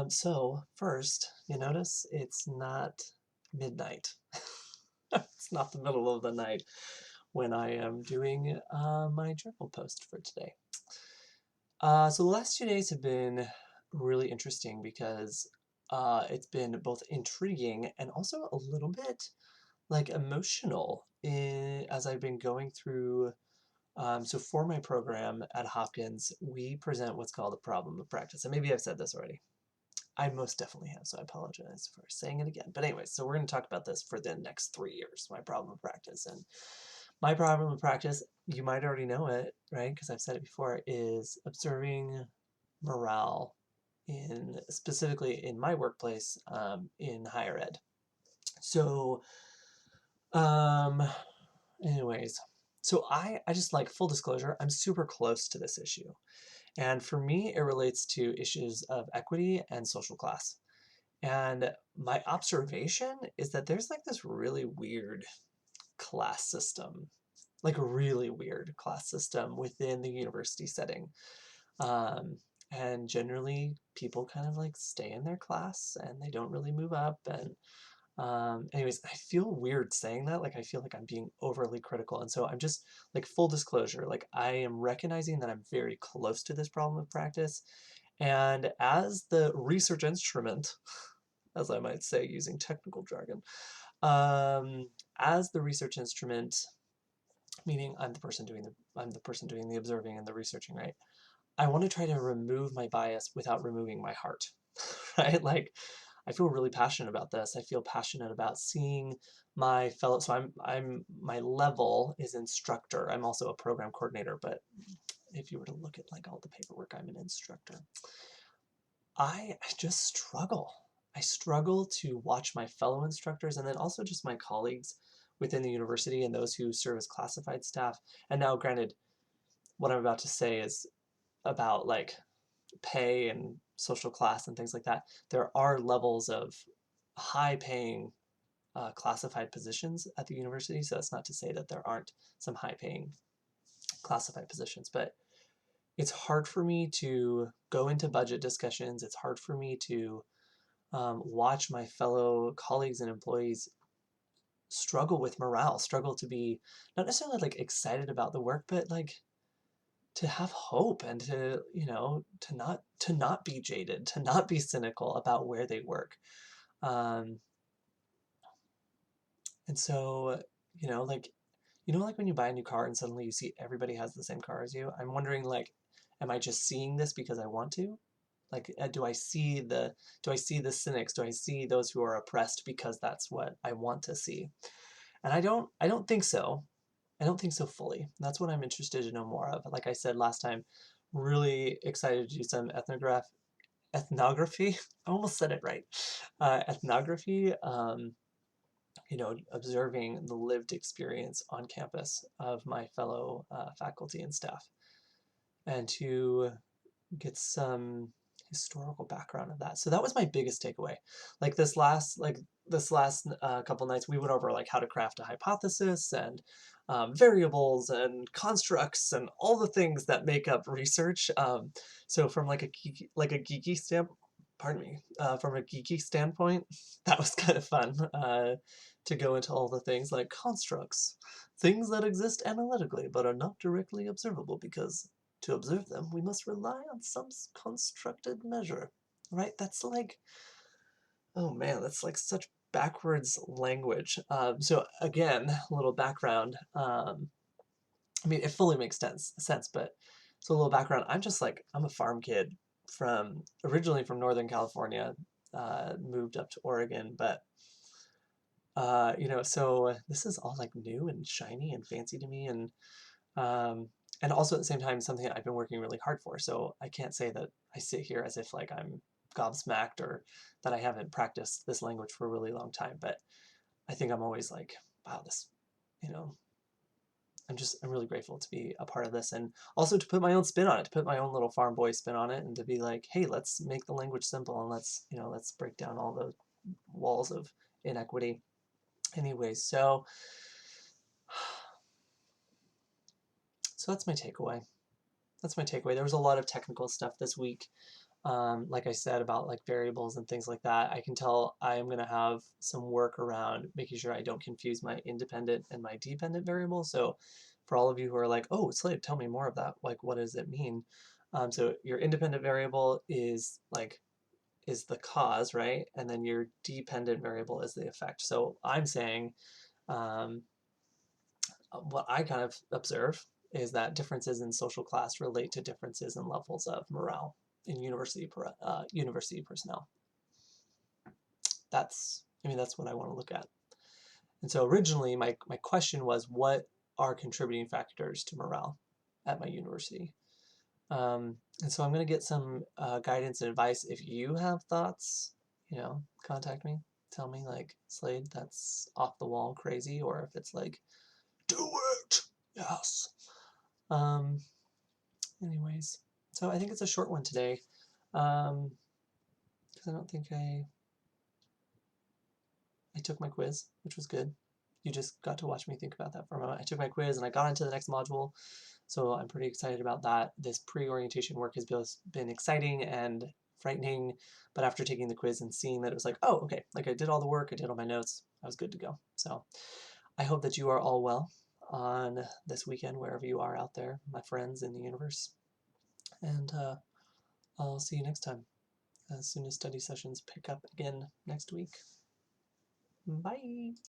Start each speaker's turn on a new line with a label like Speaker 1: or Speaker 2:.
Speaker 1: So first, you notice it's not midnight. It's not the middle of the night when I am doing my journal post for today. So the last 2 days have been really interesting because it's been both intriguing and also a little bit like emotional as I've been going through. So for my program at Hopkins, we present what's called a problem of practice. And maybe I've said this already. I most definitely have, so I apologize for saying it again. But anyways, so we're going to talk about this for the next 3 years, my problem of practice. And my problem of practice, you might already know it, right? Because I've said it before, is observing morale specifically in my workplace in higher ed. So, um, anyways, so I just like full disclosure, I'm super close to this issue. And for me, it relates to issues of equity and social class. And my observation is that there's like this really weird class system, like a really weird class system within the university setting. Um, and generally, people kind of like stay in their class and they don't really move up. And anyways, I feel weird saying that. Like, I feel like I'm being overly critical. And so I'm just like full disclosure, like, I am recognizing that I'm very close to this problem of practice. And as the research instrument, as I might say using technical jargon, um, as the research instrument, meaning I'm the person doing the observing and the researching, right? I want to try to remove my bias without removing my heart, right? Like, I feel really passionate about this. I feel passionate about seeing my fellow. So my level is instructor. I'm also a program coordinator, but if you were to look at like all the paperwork, I'm an instructor. I just struggle. I struggle to watch my fellow instructors and then also just my colleagues within the university and those who serve as classified staff. And now, granted, what I'm about to say is about like pay and social class and things like that. There are levels of high paying classified positions at the university. So that's not to say that there aren't some high paying classified positions, but it's hard for me to go into budget discussions. It's hard for me to watch my fellow colleagues and employees struggle with morale, struggle to be not necessarily like excited about the work, but like to have hope and to, to not be jaded, to not be cynical about where they work. Um, and so, like, like when you buy a new car and suddenly you see everybody has the same car as you. I'm wondering, like, am I just seeing this because I want to? Like, do I see the cynics? Do I see those who are oppressed because that's what I want to see? And I don't think so. I don't think so fully. That's what I'm interested to know more of. Like I said last time, really excited to do some ethnography. I almost said it right. Ethnography, observing the lived experience on campus of my fellow faculty and staff, and to get some historical background of that. So that was my biggest takeaway. Like this last couple nights, we went over like how to craft a hypothesis and variables and constructs and all the things that make up research. So from like a geeky from a geeky standpoint, that was kind of fun to go into all the things like constructs, things that exist analytically but are not directly observable because to observe them, we must rely on some constructed measure. Right? That's like, oh man, that's like such backwards language. So again, a little background. I mean, it fully makes sense, but so a little background. I'm a farm kid originally from Northern California, moved up to Oregon, but so this is all like new and shiny and fancy to me, um, and also at the same time something I've been working really hard for. So I can't say that I sit here as if like I'm gobsmacked or that I haven't practiced this language for a really long time. But I think I'm always like, wow, this, you know, I'm really grateful to be a part of this and also to put my own spin on it, to put my own little farm boy spin on it and to be like, hey, let's make the language simple and let's break down all the walls of inequity. Anyways, so that's my takeaway. That's my takeaway. There was a lot of technical stuff this week. like I said about like variables and things like that, I can tell I am going to have some work around making sure I don't confuse my independent and my dependent variable. So for all of you who are like, oh, Slade, tell me more of that. Like, what does it mean? So your independent variable is the cause, right? And then your dependent variable is the effect. So I'm saying um, what I kind of observe is that differences in social class relate to differences in levels of morale in university personnel. That's what I want to look at. And so originally my question was, what are contributing factors to morale at my university? And so I'm going to get some guidance and advice. If you have thoughts, contact me. Tell me like, Slade, that's off the wall crazy, or if it's like, do it, yes. Um, Anyways, so I think it's a short one today, because I don't think I took my quiz, which was good. You just got to watch me think about that for a moment. I took my quiz and I got into the next module, so I'm pretty excited about that. This pre-orientation work has been exciting and frightening, but after taking the quiz and seeing that it was like, oh, okay, like I did all the work, I did all my notes, I was good to go. So I hope that you are all well on this weekend, wherever you are out there, my friends in the universe. And I'll see you next time, as soon as study sessions pick up again next week. Bye!